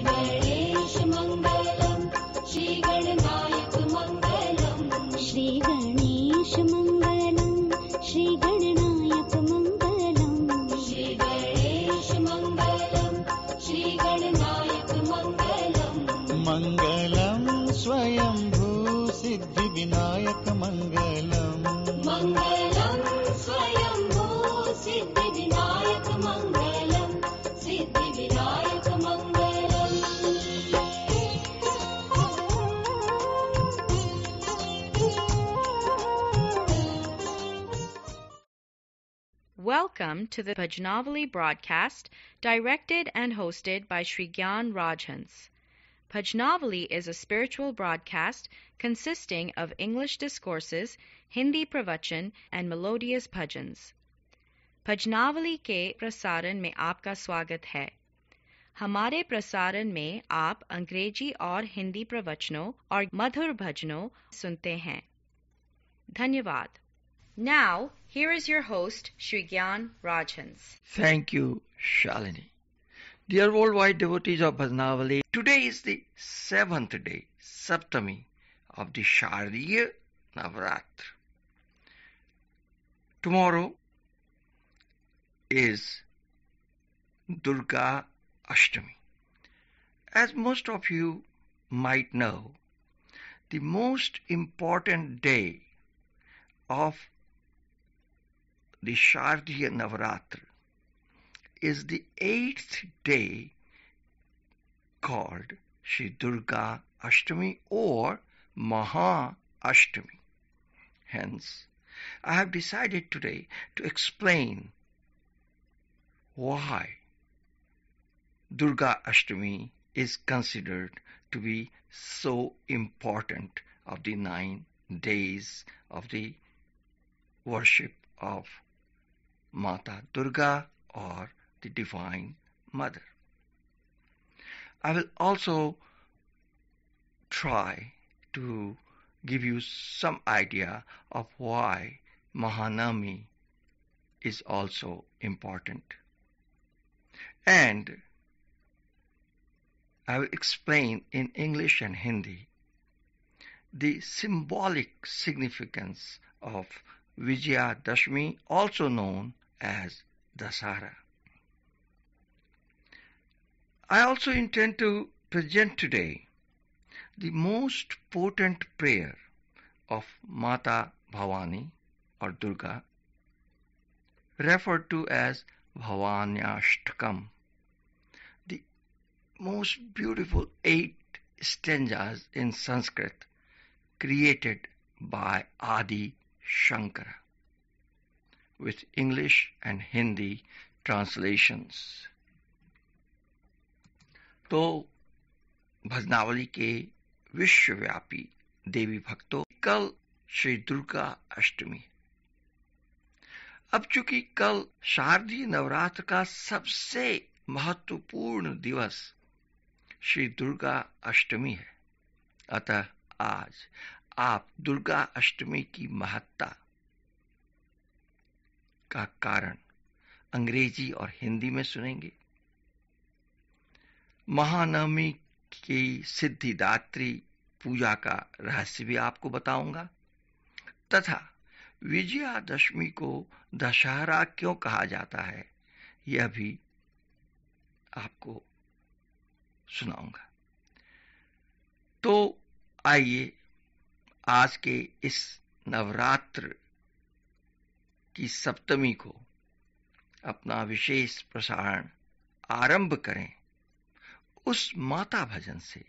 गणेश मंगलम, श्री गणनायक मंगलम, श्री गणेश मंगलम, श्री गणनायक मंगलम, श्री गणेश मंगलम, श्री गणनायक मंगलम, मंगलम स्वयंभू सिद्धि विनायक मंगलम, मंगलम स्वयंभू सिद्धि विनायक मंगलम, सिद्धि विनायक मंगलम. Welcome to the Bhajnavali broadcast, directed and hosted by Sri Gyan Rajhans. Bhajnavali is a spiritual broadcast consisting of English discourses, Hindi pravachan, and melodious bhajans. भजनावली के प्रसारण में आपका स्वागत है. हमारे प्रसारण में आप अंग्रेजी और हिंदी प्रवचनों और मधुर भजनों सुनते हैं. धन्यवाद. Now, here is your host, Sri Gyan Rajhans. Thank you, Shalini. Dear worldwide devotees of Bhajnavali, today is the 7th day, Saptami, of the Shardiya Navratra. Tomorrow is Durga Ashtami. As most of you might know, the most important day of the Shardiya Navratra is the 8th day called Shri Durga Ashtami or Maha Ashtami. Hence, I have decided today to explain why Durga Ashtami is considered to be so important of the 9 days of the worship of Mata Durga or the Divine Mother. I will also try to give you some idea of why Mahanami is also important. And I will explain in English and Hindi the symbolic significance of Vijayadashmi, also known as Dasara. I also intend to present today the most potent prayer of Mata Bhavani or Durga, referred to as Bhavanyashtakam, the most beautiful 8 stanzas in Sanskrit created by Adi Shankara, with English and Hindi translations. तो भजनावली के विश्वव्यापी देवी भक्तों, कल श्री दुर्गा अष्टमी. अब चूंकि कल शारदीय नवरात्र का सबसे महत्वपूर्ण दिवस श्री दुर्गा अष्टमी है, अतः आज आप दुर्गा अष्टमी की महत्ता का कारण अंग्रेजी और हिंदी में सुनेंगे. महानवमी की सिद्धिदात्री पूजा का रहस्य भी आपको बताऊंगा, तथा विजयादशमी को दशहरा क्यों कहा जाता है यह भी आपको सुनाऊंगा. तो आइए आज के इस नवरात्र की सप्तमी को अपना विशेष प्रसारण आरंभ करें उस माता भजन से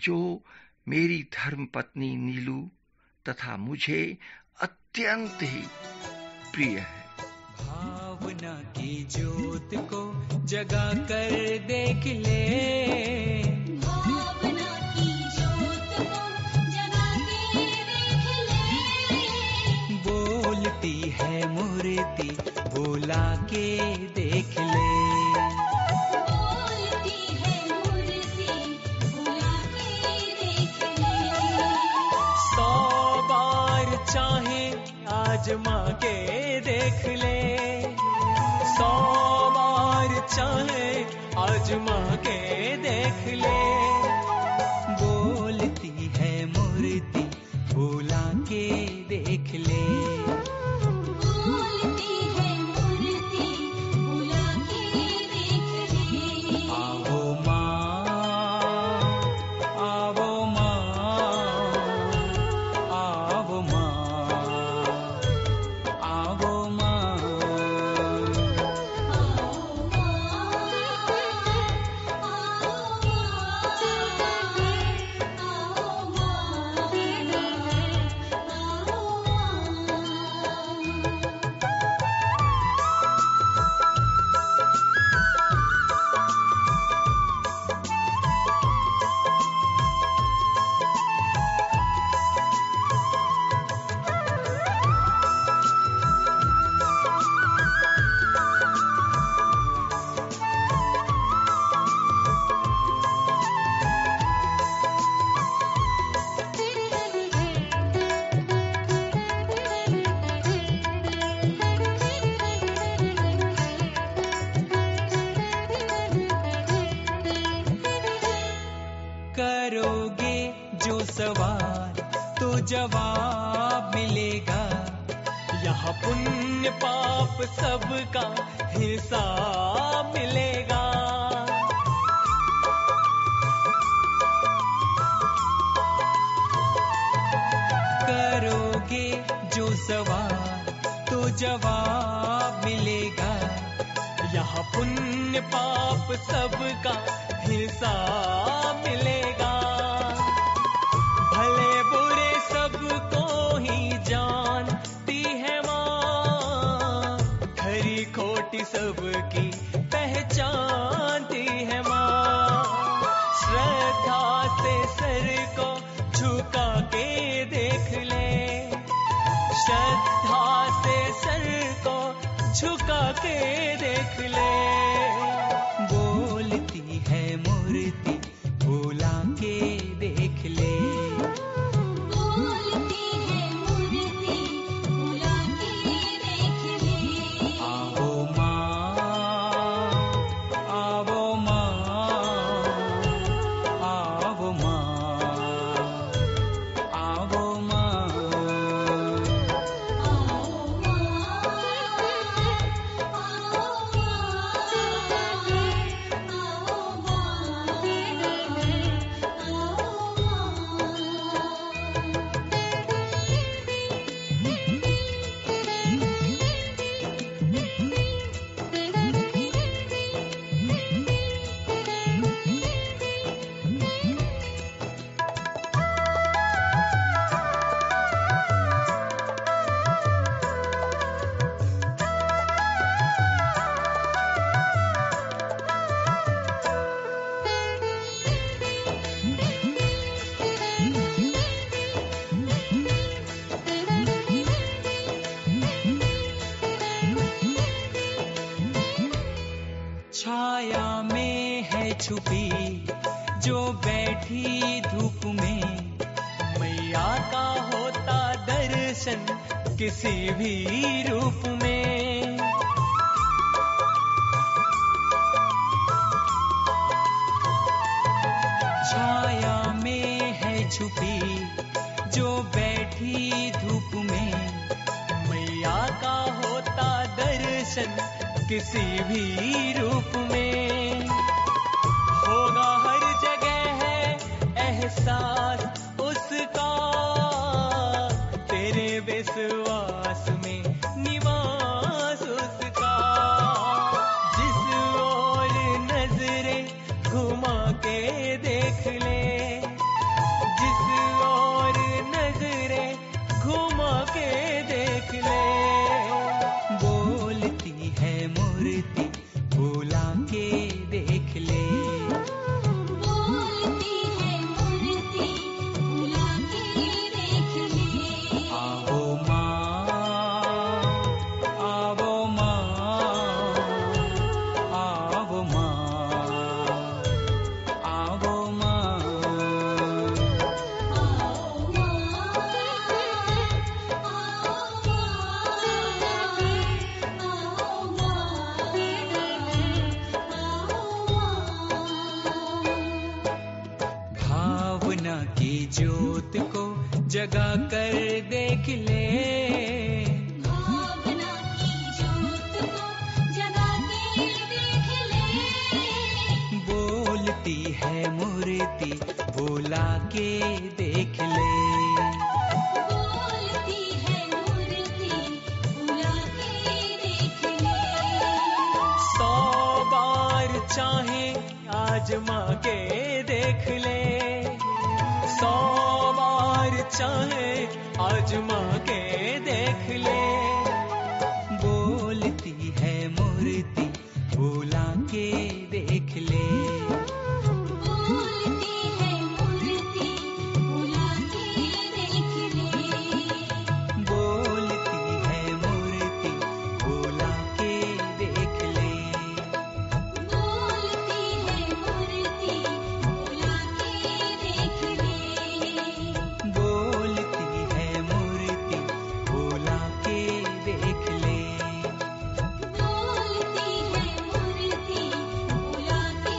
जो मेरी धर्मपत्नी नीलू तथा मुझे अत्यंत ही प्रिय है. भावना की ज्योत को जगा कर देख ले, भावना की ज्योत को जगा के देख ले, बोलती है मूर्ति बुला के देख ले, बोलती है मूर्ति बुला के देख ले, 100 बार चाहे आजमा के देख ले, 100 बार चाहे है आजमा के देख ले। बोलती है मूर्ति बुला के देख ले। बोलती है मूर्ति बुला के देख ले। आवो माँ, आवो माँ, आवो माँ, आवो माँ। करोगे जो सवाल तो जवाब मिलेगा। यहाँ पुण्य पाप सबका हिसाब मिलेगा। करोगे जो सवाल तो जवाब मिलेगा। यहाँ पुण्य पाप सबका हिसाब मिलेगा। भले बुरे सबको ही जानती है माँ, खरी खोटी सबकी पहचानती है माँ। श्रद्धा से सर को झुका के देख ले। श्रद्धा से सर को झुका के देख ले। बोलती है मूर्ति बुला के देख ले। बोलती है मूर्ति बुला के देख ले। आवो माँ, आवो माँ, आवो माँ, आवो माँ। छाया में है छुपी जो बैठी धूप में। मैया का होता दर्शन किसी भी रूप में। छाया में है छुपी जो बैठी धूप में। मैया का होता दर्शन किसी भी रूप में। होगा हर जगह है एहसास उसका, तेरे विश्वास में निवास उसका। जिस ओर नजरें घुमा के देख ले। जिस ओर नजरें घुमा के देख ले। बोलती है मूर्ति बुला के देख ले। बोलती है मूर्ति बुला के देख ले। आवो माँ, आवो माँ, आवो माँ, आवो माँ। जगा कर देख ले भावना की जोत को जगा के देख ले बोलती है मूर्ति बुला के देख ले बोलती है मूर्ति बुला के देख ले 100 बार चाहे आजमा के देख ले 100 बार चाहे आजमा के देख ले बोलती है मूर्ति बुला के देख ले बोलती है मूर्ति बुला के देख ले बोलती है मूर्ति बुला के देख ले बोलती है मूर्ति बुला के देख ले बोलती है मूर्ति बुला के देख ले बोलती है मूर्ति बुला के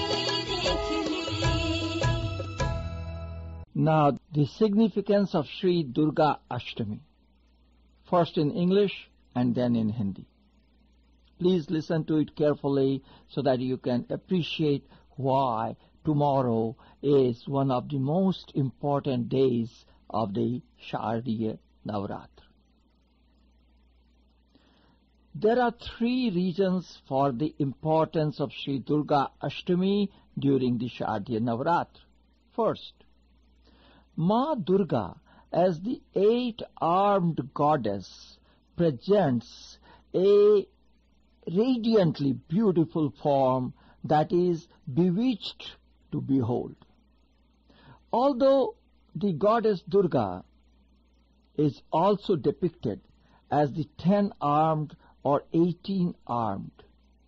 देख ले Now, the significance of Sri Durga Ashtami, first in English and then in Hindi. Please listen to it carefully so that you can appreciate why tomorrow is one of the most important days of the Shardiya Navaratri. There are 3 reasons for the importance of Sri Durga Ashtami during the Shardiya Navaratri. First, Ma Durga, as the 8-armed goddess, presents a radiantly beautiful form that is bewitched to behold. Although the goddess Durga is also depicted as the 10-armed or 18-armed,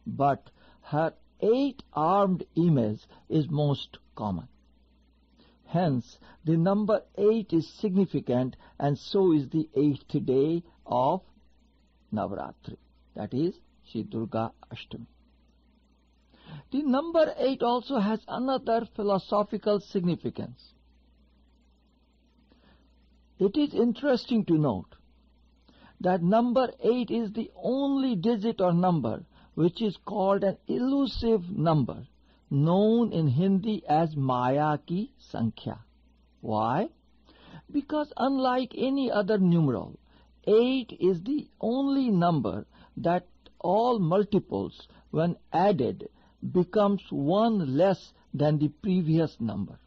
but her 8-armed image is most common. Hence, the number 8 is significant, and so is the 8th day of Navaratri, that is, Sri Durga Ashtami. The number 8 also has another philosophical significance. It is interesting to note that number 8 is the only digit or number which is called an elusive number, known in Hindi as Maya ki Sankhya. Why? Because unlike any other numeral, 8 is the only number that all multiples, when added, becomes 1 less than the previous number.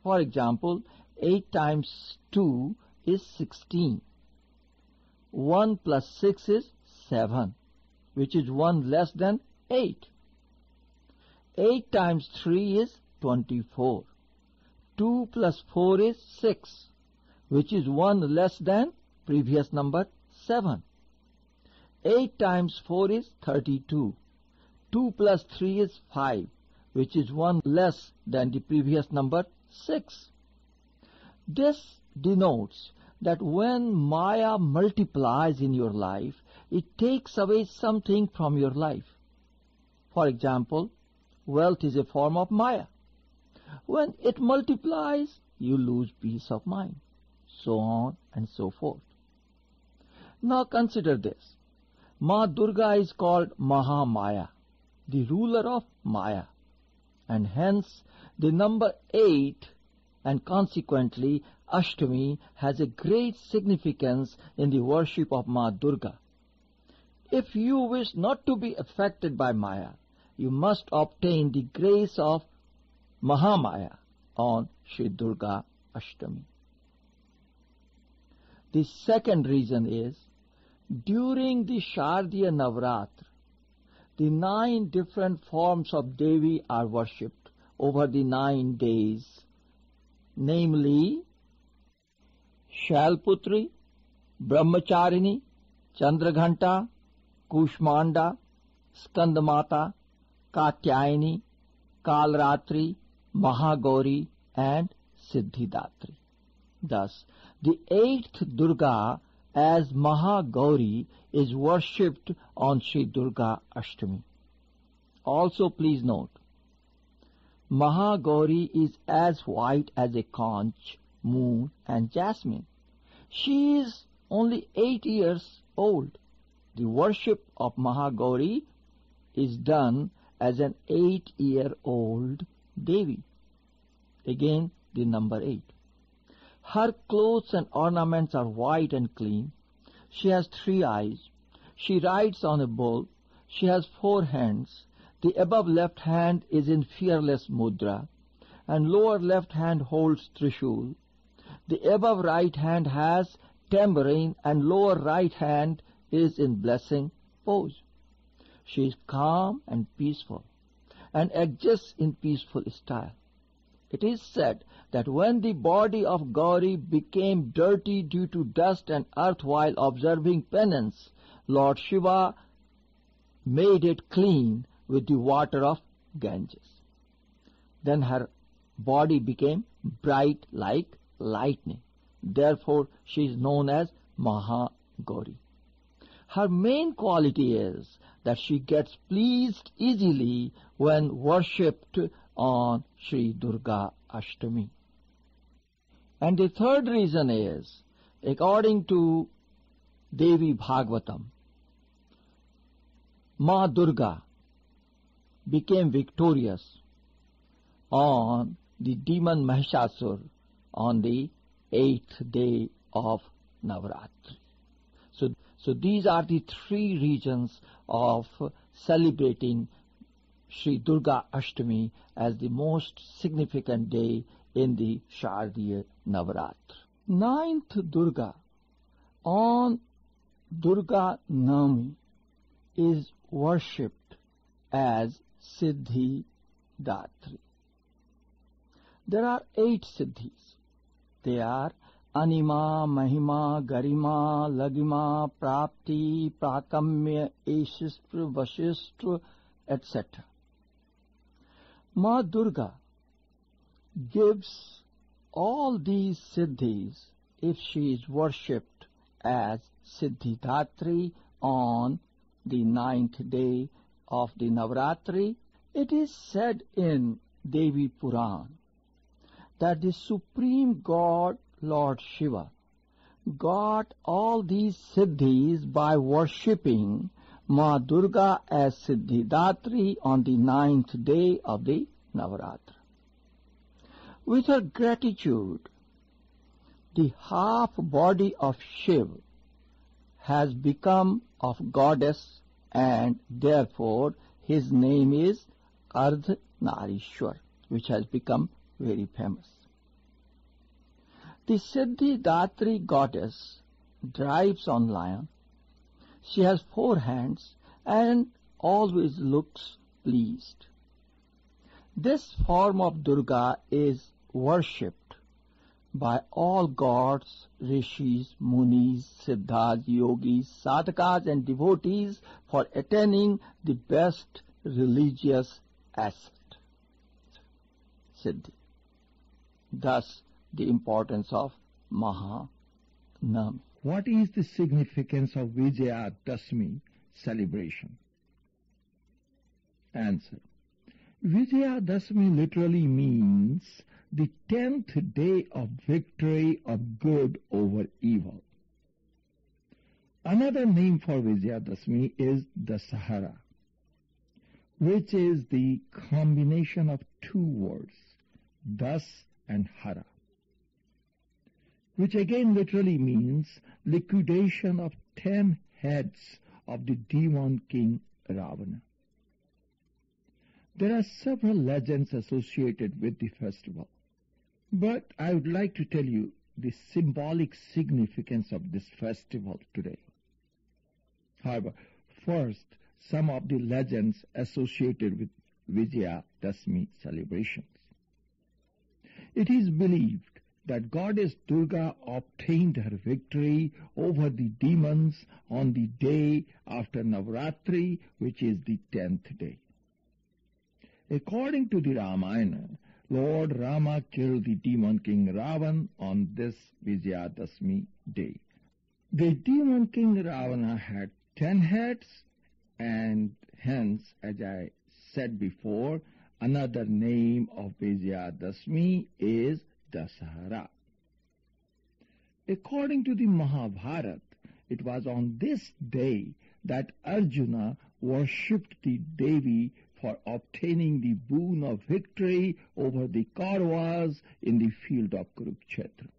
For example, 8 times 2 is 16. 1 plus 6 is 7, which is 1 less than 8. 8 times 3 is 24. 2 plus 4 is 6, which is 1 less than previous number 7. 8 times 4 is 32. 2 plus 3 is 5, which is 1 less than the previous number 6. This denotes that when Maya multiplies in your life, it takes away something from your life. For example, wealth is a form of Maya. When it multiplies, you lose peace of mind, so on and so forth. Now consider this. Ma Durga is called Mahamaya, the ruler of Maya, and hence the number 8 and consequently Ashtami has a great significance in the worship of Ma Durga. If you wish not to be affected by Maya, you must obtain the grace of Mahamaya on Sri Durga Ashtami. The second reason is, during the Shardiya Navaratri, the 9 different forms of Devi are worshipped over the 9 days, namely Shailputri, Brahmacharini, Chandraghanta, Kushmanda, Skandamata, Katyayani, Kalratri, Mahagauri, and Siddhidatri. Thus, the 8th Durga as Mahagauri is worshipped on Sri Durga Ashtami. Also please note, Mahagauri is as white as a conch, moon, and jasmine. She is only 8 years old. The worship of Mahagauri is done as an 8-year-old Devi. Again, the number 8. Her clothes and ornaments are white and clean. She has 3 eyes. She rides on a bull. She has 4 hands. The above left hand is in fearless mudra, and lower left hand holds Trishul. The above right hand has tambourine, and lower right hand is in blessing pose. She is calm and peaceful, and exists in peaceful style. It is said that when the body of Gauri became dirty due to dust and earth while observing penance, Lord Shiva made it clean with the water of Ganges. Then her body became bright like lightning. Therefore, she is known as Mahagauri. Her main quality is that she gets pleased easily when worshipped on Sri Durga Ashtami. And the third reason is, according to Devi Bhagavatam, Ma Durga became victorious on the demon Mahishasur on the 8th day of Navaratri. So these are the 3 reasons of celebrating Sri Durga Ashtami as the most significant day in the Shardiya Navaratri. 9th Durga on Durga Navami is worshipped as Siddhi Datri. There are 8 Siddhis. They are Anima, Mahima, Garima, Lagima, Prapti, Prakamya, Ashishtra, Vashishtra, etc. Ma Durga gives all these Siddhis if she is worshipped as Siddhidatri on the 9th day of the Navaratri. It is said in Devi Puran that the Supreme God, Lord Shiva, got all these Siddhis by worshipping Ma Durga as Siddhidatri on the 9th day of the Navaratri. With her gratitude, the half body of Shiv has become of goddess, and therefore his name is Ardhanarishwar, which has become very famous. The Siddhidatri goddess drives on lion. She has 4 hands and always looks pleased. This form of Durga is worshipped by all gods, rishis, munis, siddhas, yogis, sadhakas and devotees for attaining the best religious asset, Siddhi. Thus, the importance of Mahanami. What is the significance of Vijayadashmi celebration? Answer. Vijayadashmi literally means the 10th day of victory of good over evil. Another name for Vijayadashmi is Dasahara, which is the combination of 2 words, Das and Hara, which again literally means liquidation of 10 heads of the demon king Ravana. There are several legends associated with the festival, but I would like to tell you the symbolic significance of this festival today. However, first, some of the legends associated with Vijayadashmi celebrations. It is believed that Goddess Durga obtained her victory over the demons on the day after Navaratri, which is the 10th day. According to the Ramayana, Lord Rama killed the demon king Ravan on this Vijayadashmi day. The demon king Ravana had 10 heads, and hence, as I said before, another name of Vijayadashmi is Dasahara. According to the Mahabharata, it was on this day that Arjuna worshipped the Devi for obtaining the boon of victory over the Kauravas in the field of Kurukshetra.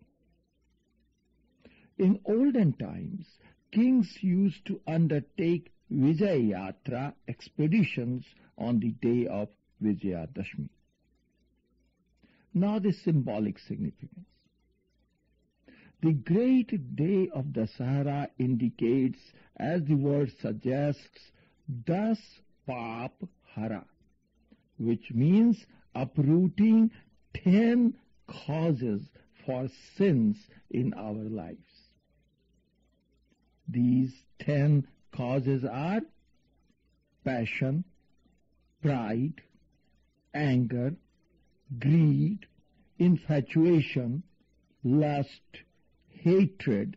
In olden times, kings used to undertake Vijaya Yatra expeditions on the day of Vijayadashmi. Now the symbolic significance. The great day of Dasahara indicates, as the word suggests, Das Pap Hara, which means uprooting 10 causes for sins in our lives. These 10 causes are passion, pride, anger, greed, infatuation, lust, hatred,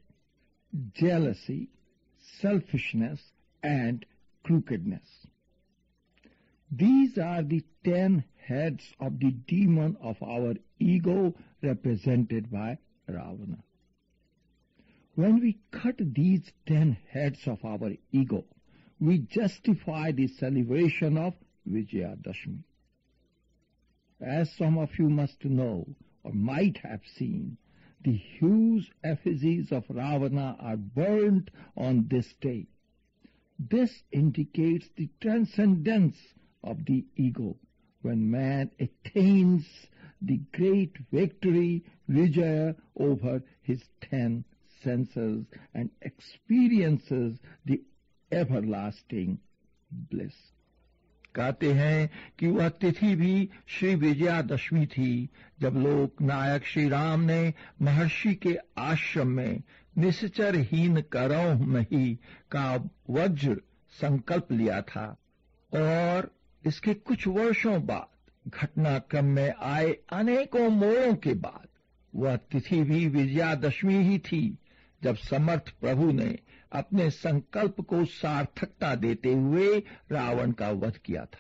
jealousy, selfishness, and crookedness. These are the 10 heads of the demon of our ego represented by Ravana. When we cut these 10 heads of our ego, we justify the celebration of Vijayadashmi. As some of you must know or might have seen, the huge effigies of Ravana are burnt on this day. This indicates the transcendence of the ego when man attains the great victory, Vijaya, over his 10 senses and experiences the everlasting bliss. कहते हैं कि वह तिथि भी श्री विजयादशमी थी जब लोक नायक श्री राम ने महर्षि के आश्रम में निश्चरहीन करौह मही का वज्र संकल्प लिया था और इसके कुछ वर्षों बाद घटनाक्रम में आए अनेकों मोड़ों के बाद वह तिथि भी विजयादशमी ही थी जब समर्थ प्रभु ने अपने संकल्प को सार्थकता देते हुए रावण का वध किया था।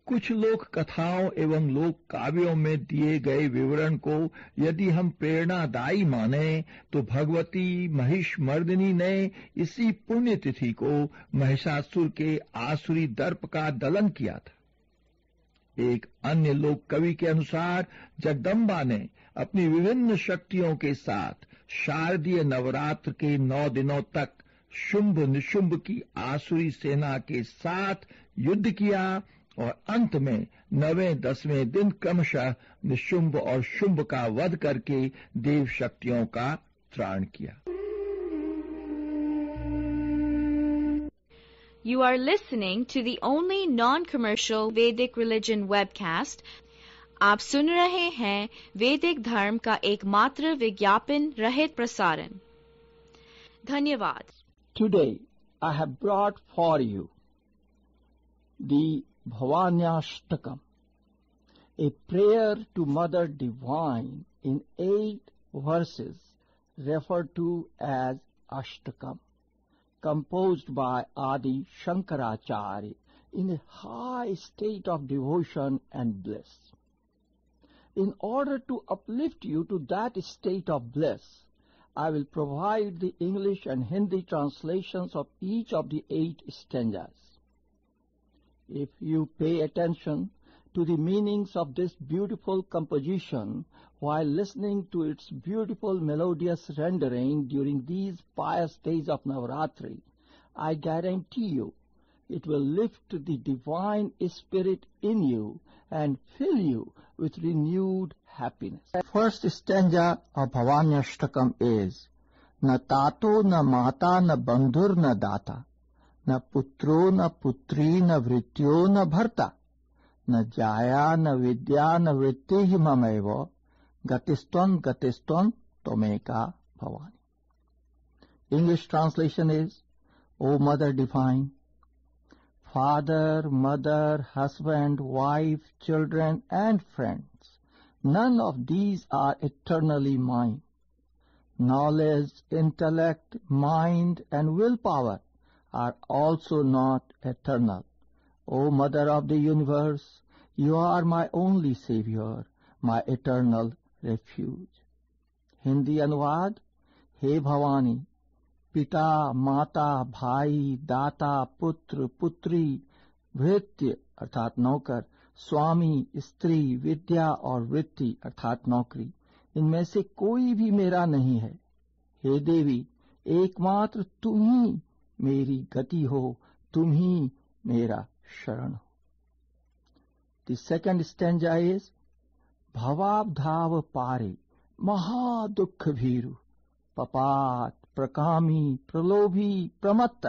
कुछ लोक कथाओं एवं लोक काव्यों में दिए गए विवरण को यदि हम प्रेरणादायी माने तो भगवती महिषमर्दिनी ने इसी पुण्यतिथि को महिषासुर के आसुरी दर्प का दलन किया था। एक अन्य लोक कवि के अनुसार जगदम्बा ने अपनी विभिन्न शक्तियों के साथ शारदीय नवरात्र के 9 दिनों तक शुंभ निशुंभ की आसुरी सेना के साथ युद्ध किया और अंत में 9वें 10वें दिन क्रमशः निशुंभ और शुंभ का वध करके देव शक्तियों का त्राण किया। You are listening to the only non-commercial Vedic religion webcast. आप सुन रहे हैं वैदिक धर्म का एकमात्र विज्ञापन रहित प्रसारण। धन्यवाद। Today I have brought for you the Bhavanyashtakam, a prayer to Mother Divine in 8 verses referred to as Ashtakam, composed by Adi Shankaracharya in a high state of devotion and bliss. In order to uplift you to that state of bliss, I will provide the English and Hindi translations of each of the 8 stanzas. If you pay attention to the meanings of this beautiful composition while listening to its beautiful melodious rendering during these pious days of Navaratri, I guarantee you it will lift the divine spirit in you and fill you with renewed happiness. The first stanza of Bhavanyashtakam is Na tato na mata na bandhur na data, na putro na putri na vrityo na bharta, na jaya na vidya na vritti mamevo, gatiston tomeka bhavani. English translation is, O Mother Divine, father, mother, husband, wife, children, and friends, none of these are eternally mine. Knowledge, intellect, mind, and willpower are also not eternal. O Mother of the universe, you are my only Savior, my eternal refuge. Hindi अनुवाद। हे भवानी, पिता, माता, भाई, दाता, पुत्र, पुत्री, भृत्य अर्थात नौकर, स्वामी, स्त्री, विद्या और वृत्ति अर्थात नौकरी, इनमें से कोई भी मेरा नहीं है। हे देवी, एकमात्र तुम ही मेरी गति हो, तुम ही मेरा शरण हो। द सेकंड स्टैंजा इज भवाब्धाव पारे महादुख भीरु पपात प्रकामी प्रलोभी प्रमत्त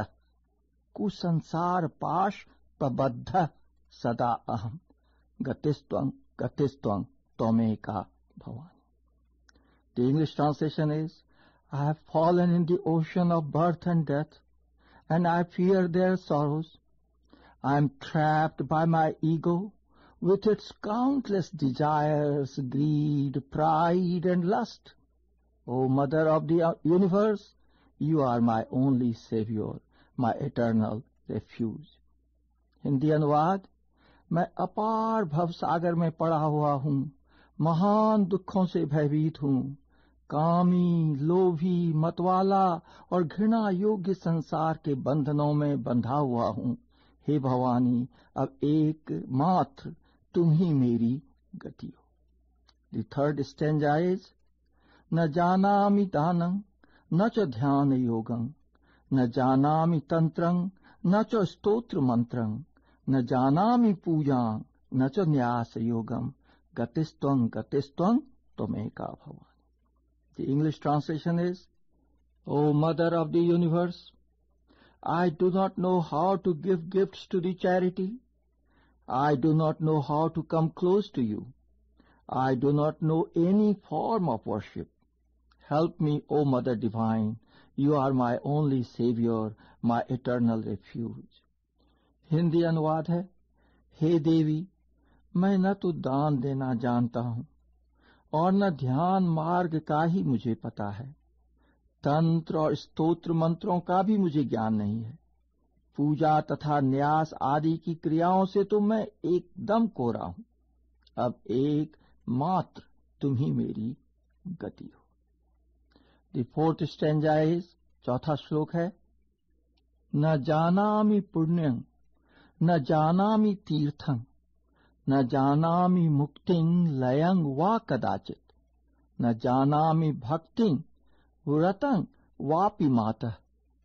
कुसंसार पाश प्रबद्ध सदा अहम गतिस्त्वं गतिस्त्वं त्वमेका Bhavani. The English translation is, I have fallen in the ocean of birth and death, and I fear their sorrows. I am trapped by my ego with its countless desires, greed, pride, and lust. O Mother of the universe, you are my only Savior, my eternal refuge. Hindi अनुवाद। मैं अपार भवसागर में पड़ा हुआ हूँ, महान दुखों से भयभीत हूँ, कामी, लोभी, मतवाला और घृणा योग्य संसार के बंधनों में बंधा हुआ हूँ। हे भवानी, अब एक मात्र तुम ही मेरी गति हो। द थर्ड स्टैंजा इज न जानामि दानं न च ध्यान योगं न जानामि तंत्रं न च स्तोत्र मंत्रं न जानामि पूजां न च न्यास योगं गतिस्त्वं गतिस्त्वं त्वमेका Bhavani. The English translation is, O Mother of the universe, I do not know how to give gifts to the charity. I do not know how to come close to you. I do not know any form of worship. Help me, O Mother Divine. You are my only Savior, my eternal refuge. Hindi अनुवाद है। हे देवी, मैं न तो दान देना जानता हूँ और न ध्यान मार्ग का ही मुझे पता है। तंत्र और स्तोत्र मंत्रों का भी मुझे ज्ञान नहीं है। पूजा तथा न्यास आदि की क्रियाओं से तो मैं एकदम कोरा हूँ। अब एक मात्र तुम ही मेरी गति हो। द फोर्थ स्टैंजा इज, चौथा श्लोक है, न जानामि पुण्यं न जानामि तीर्थं न जानामि मुक्तिं लयं वा कदाचित न जानामि भक्तिं व्रतं वापि मातः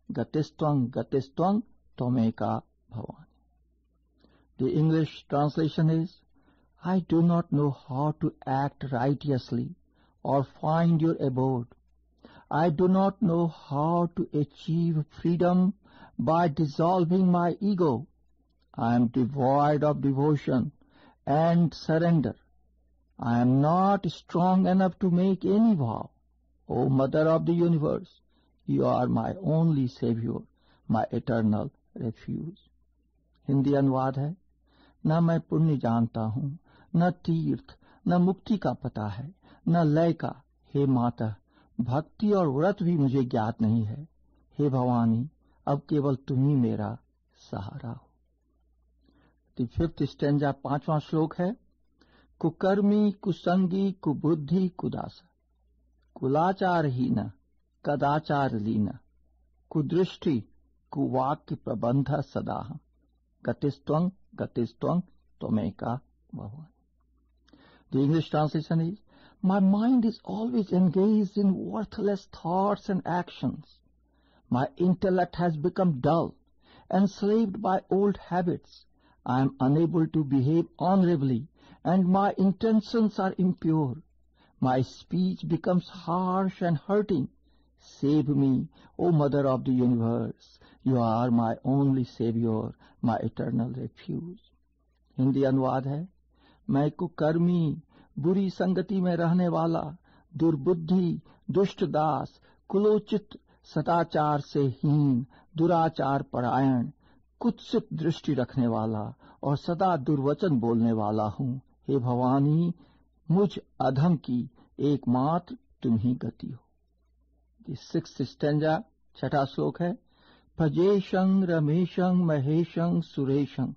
गतिस्त्वं गतिस्त्वं त्वमेका Bhavani. The English translation is, I do not know how to act righteously or find your abode. I do not know how to achieve freedom by dissolving my ego. I am devoid of devotion and surrender. I am not strong enough to make any vow. O Mother of the universe, you are my only Savior, my eternal refuge. Hindi अनुवाद है। न मैं पुण्य जानता हूँ, न तीर्थ, न मुक्ति का पता है, न लय का। हे माता, भक्ति और व्रत भी मुझे ज्ञात नहीं है। हे भवानी, अब केवल तुम ही मेरा सहारा हो। द फिफ्थ स्टैंजा, पांचवां श्लोक है, कुकर्मी कुसंगी कुबुद्धि कुदास कुलाचारहीन कदाचार लीन कुदृष्टि कुवाक्य प्रबंध सदा गतिस्त्वं गतिस्त्वं त्वमेका Bhavani. The English translation is, my mind is always engaged in worthless thoughts and actions. My intellect has become dull, enslaved by old habits. I am unable to behave honorably, and my intentions are impure. My speech becomes harsh and hurting. Save me, O Mother of the universe. You are my only Savior, my eternal refuge. Hindi अनुवाद है, मैं कुकर्मी, बुरी संगति में रहने वाला, दुर्बुद्धि, दुष्ट दास, कुलोचित, सदाचार से हीन, दुराचार परायण, कुत्सित दृष्टि रखने वाला और सदा दुर्वचन बोलने वाला हूँ। हे भवानी, मुझ अधम की एकमात्र तुम ही गति हो। द सिक्स्थ स्टैंजा, छठा श्लोक है, भजेशं रमेशं महेशं सुरेशं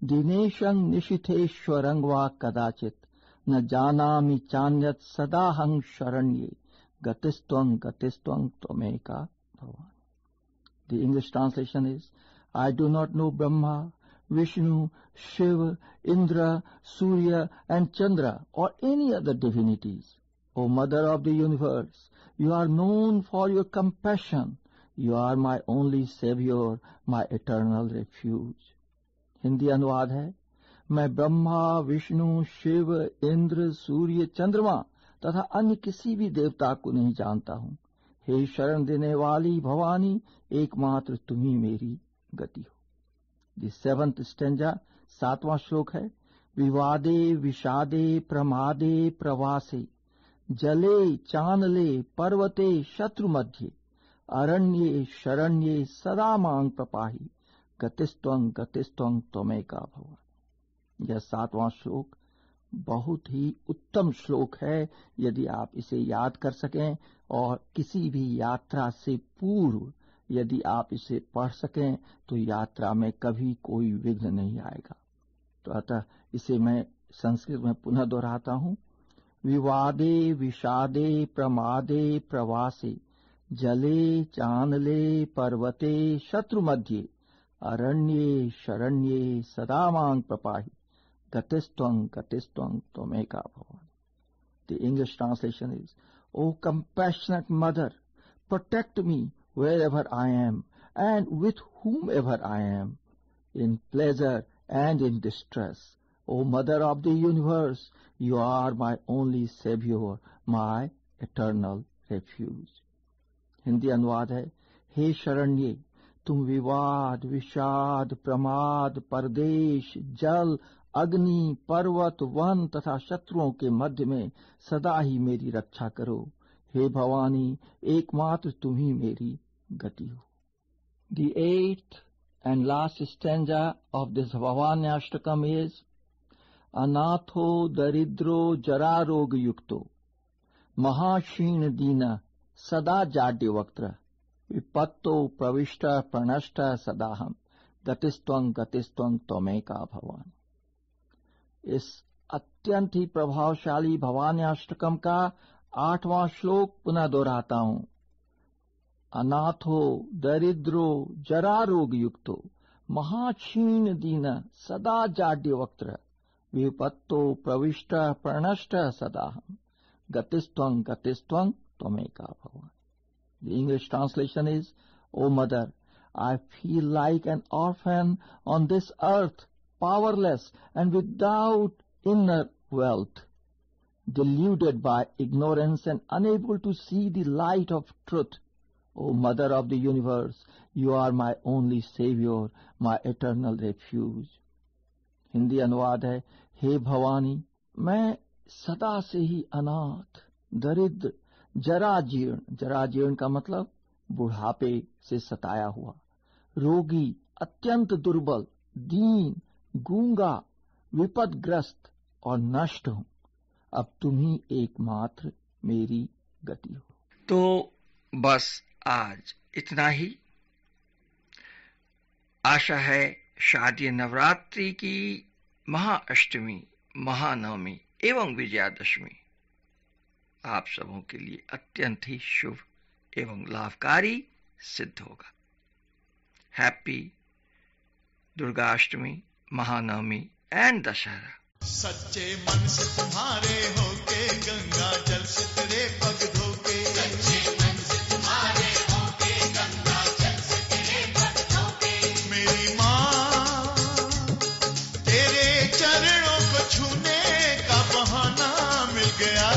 दिनेशं निशिथेश्वरं वा कदाचित न जानामि चान्यत् सदाहं शरण्ये Gatistvang Gatistvang Tvameka Bhavani. The English translation is, I do not know Brahma, Vishnu, Shiva, Indra, Surya and Chandra or any other divinities. O Mother of the Universe, you are known for your compassion. You are my only Savior, my eternal refuge. Hindi अनुवाद है, मैं ब्रह्मा, विष्णु, शिव, इंद्र, सूर्य, चंद्रमा तथा अन्य किसी भी देवता को नहीं जानता हूँ. हे शरण देने वाली भवानी, एकमात्र तुम ही मेरी गति हो. द 7th स्टेंजा 7वां श्लोक है, विवादे विषादे प्रमादे प्रवासे जले चानले पर्वते शत्रु मध्य अरण्ये शरण्ये सदा मांग प्रपाही गतिस्त्वं गतिस्त्वं त्वमेका भवानी. यह 7वां श्लोक बहुत ही उत्तम श्लोक है. यदि आप इसे याद कर सकें और किसी भी यात्रा से पूर्व यदि आप इसे पढ़ सकें तो यात्रा में कभी कोई विघ्न नहीं आएगा. तो अतः इसे मैं संस्कृत में पुनः दोहराता हूं. विवादे विषादे प्रमादे प्रवासे जले चानले पर्वते शत्रु मध्य अरण्ये शरण्ये सदा मांग प्रपाही गतिस्त्वं गतिस्त्वं त्वमेका Bhavani. The English translation is, O compassionate mother, protect me wherever I am and with whomever I am, in pleasure and in distress. O Mother of the Universe, you are my only Savior, my eternal refuge. Hindi अनुवाद है, हे शरण्ये, तुम विवाद, विषाद, प्रमाद, परदेश, जल, अग्नि, पर्वत, वन तथा शत्रुओं के मध्य में सदा ही मेरी रक्षा करो. हे भवानी, एकमात्र तुम ही मेरी गति हो. The 8th and last stanza of this Bhavanyashtakam is, Anatho daridro jara rog yukto mahasheen dina sada jadya vaktra vipatto pravishta pranashta sadaham gatistvang gatistvang त्वमेका Bhavani. इस अत्यंत ही प्रभावशाली भवान्याष्टकम का 8वां श्लोक पुनः दोहराता हूं. अनाथो दरिद्रो जरा रोग युक्तो महाक्षीण दीन सदा जाड्य वक्त्र विपत्तो प्रविष्ट प्रणष्ट सदाहम गतिस्त्वं गतिस्त्वं त्वमेका Bhavani. The English translation is, O Mother, I feel like an orphan on this earth, powerless and without inner wealth, deluded by ignorance and unable to see the light of truth. O Mother of the Universe, you are my only Savior, my eternal refuge. Hindi अनुवाद है, हे भवानी, मैं सदा से ही अनाथ, दरिद्र, जराजीर्ण, जराजीर्ण का मतलब बुढ़ापे से सताया हुआ, रोगी, अत्यंत दुर्बल, दीन, गूंगा, विपदग्रस्त और नष्ट हूं. अब तुम ही एकमात्र मेरी गति हो. तो बस आज इतना ही. आशा है शारदीय नवरात्रि की महाअष्टमी, महानवमी एवं विजयादशमी आप सबों के लिए अत्यंत ही शुभ एवं लाभकारी सिद्ध होगा. Happy Durgashtami, Mahanavami and Dussehra. सच्चे मन से तुम्हारे होके गंगा जल से तेरे पग धोके, सच्चे मन से तुम्हारे होके गंगा जल से तेरे पग धोके, मेरी माँ तेरे चरणों को छूने का बहाना मिल गया.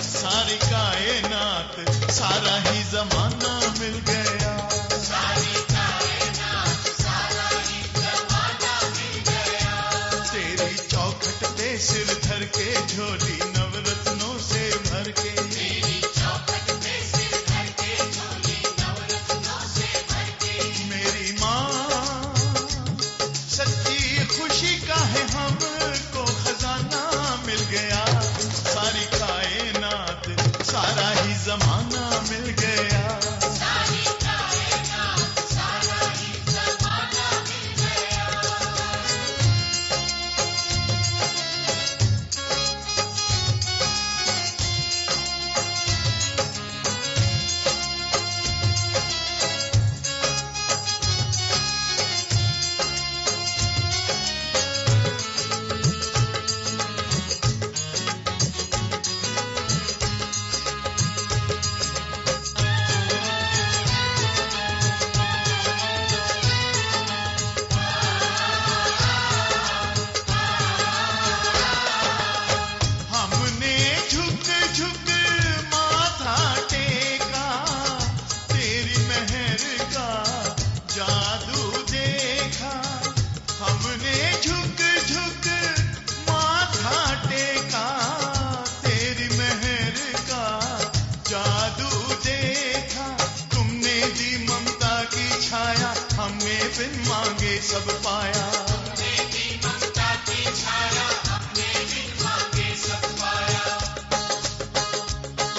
सारी कायनात सारा ही जमाना मिल गया. सारी कायनात सारा ही जमाना मिल गया. तेरी चौखट पे सिर धर के झोली नवरत्नों से भर के, तेरी चौखट पे सिर धर के झोली नवरत्नों से भर के, मेरी माँ सच्ची खुशी का है हमको खजाना मिल गया. सारी कायनात सारा ही जमाना मिल गया. सारी कायनात सारा ही जमाना मिल गया. सब पाया।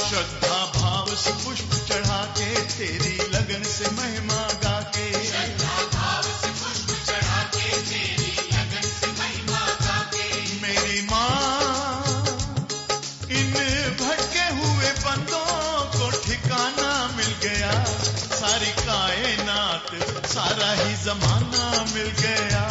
श्रद्धा भाव से पुष्प चढ़ा के तेरी लगन से महिमा गा के, मेरी माँ इन भटके हुए बंदों को ठिकाना मिल गया। सारी कायनात सारा ही जमाना मिल गया।